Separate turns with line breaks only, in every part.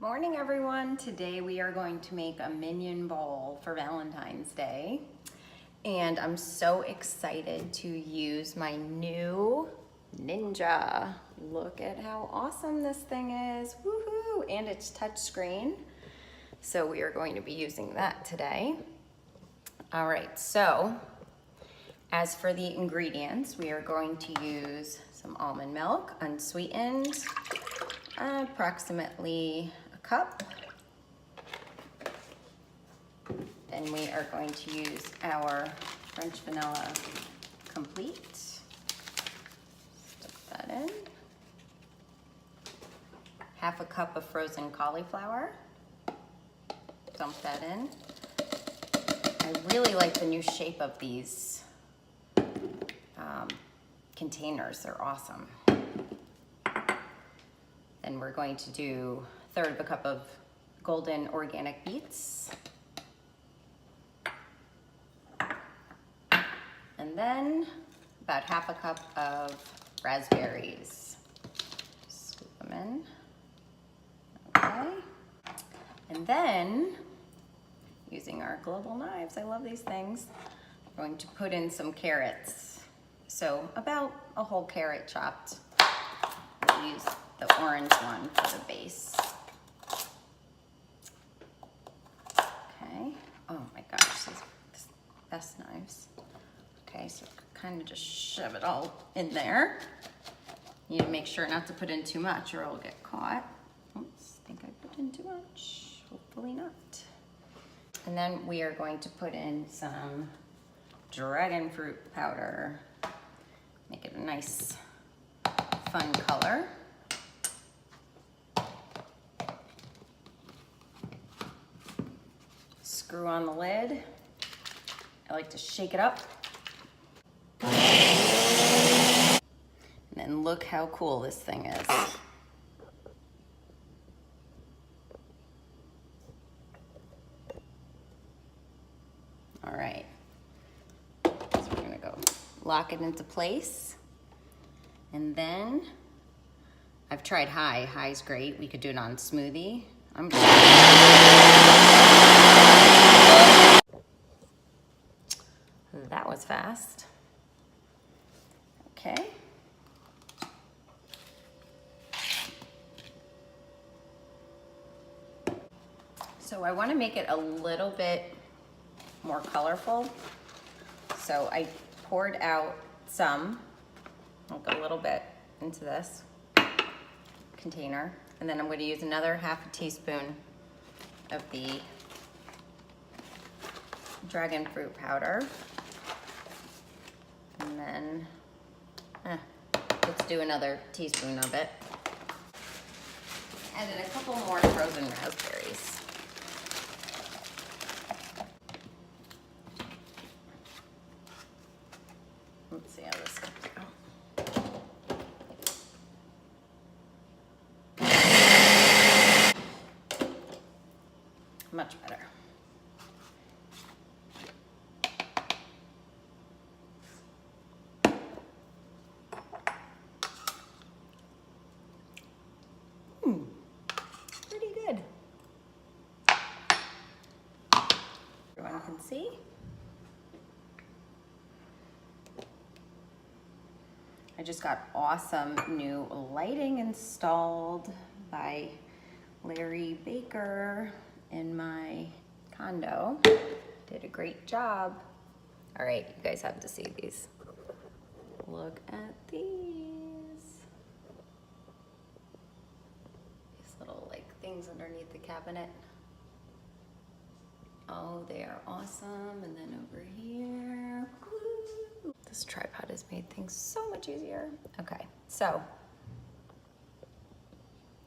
Morning everyone. Today we are going to make a Minion bowl for Valentine's Day. And I'm so excited to use my new Ninja. Look at how awesome this thing is. Woohoo! And it's touchscreen. So we are going to be using that today. All right, so as for the ingredients, we are going to use some almond milk, unsweetened, approximately a cup. Then we are going to use our French vanilla complete. Stick that in. Half a cup of frozen cauliflower. Dump that in. I really like the new shape of these containers. They're awesome. Then we're going to do a third of a cup of golden organic beets. And then about half a cup of raspberries. Scoop them in. Okay. And then, using our global knives, I love these things, we're going to put in some carrots. So about a whole carrot chopped. We'll use the orange one for the base. Okay. Oh my gosh, these are the best knives. Okay, so kind of just shove it all in there. You need to make sure not to put in too much or it'll get caught. Oops, I think I put in too much. Hopefully not. And then we are going to put in some dragon fruit powder. Make it a nice, fun color. Screw on the lid. I like to shake it up. And then look how cool this thing is. All right, so we're gonna go lock it into place. And then, I've tried high. High's great. We could do it on Smoothie. That was fast. Okay. So I want to make it a little bit more colorful. So I poured out some, like a little bit into this container. And then I'm going to use another half a teaspoon of the dragon fruit powder. And then, let's do another teaspoon of it. And then a couple more frozen raspberries. Let's see how this comes out. Much better. Pretty good. Everyone can see. I just got awesome new lighting installed by Larry Baker in my condo. Did a great job. All right, you guys have to see these. Look at these. These little like things underneath the cabinet. Oh, they are awesome. And then over here, woo. This tripod has made things so much easier. Okay, so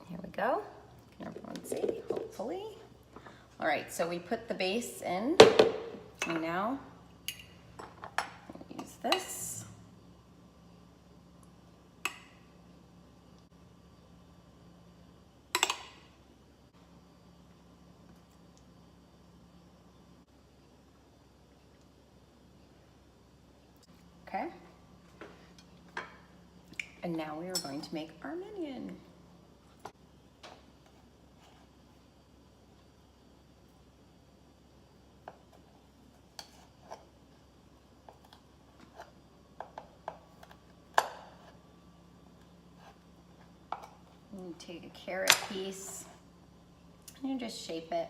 here we go. Can everyone see, hopefully? All right, so we put the base in, and now we'll use this. Okay. And now we are going to make our Minion. You take a carrot piece and you just shape it.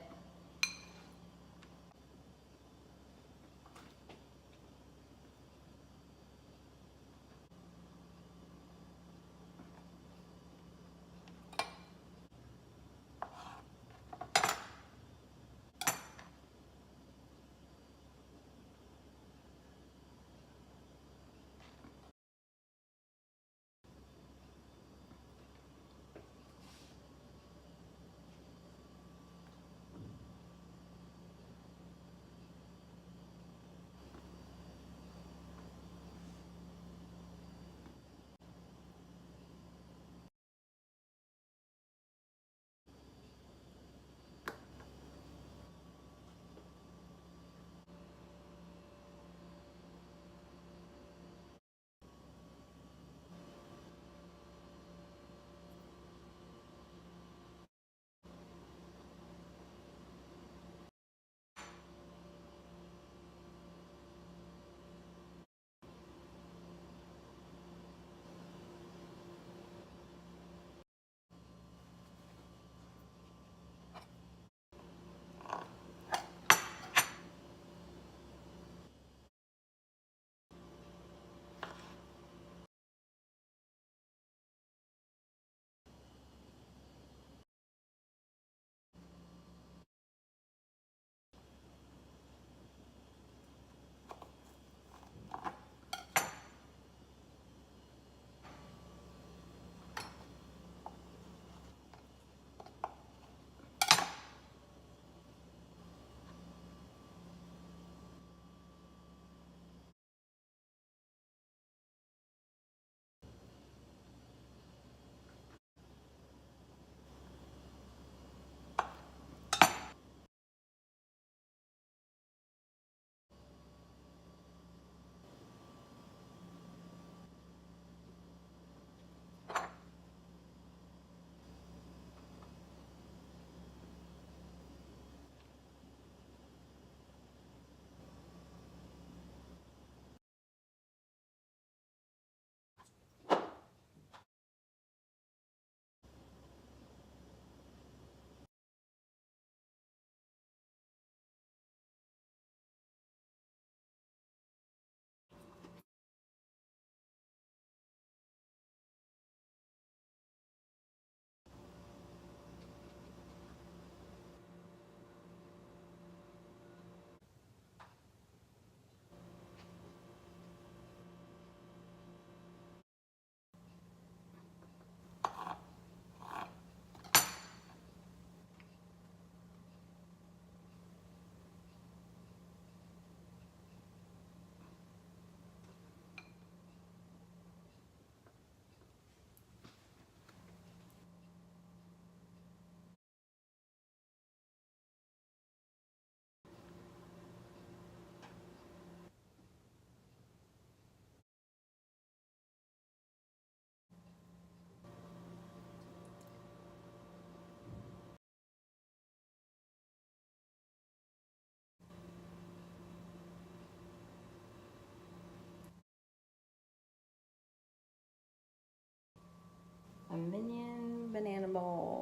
A Minion banana bowl.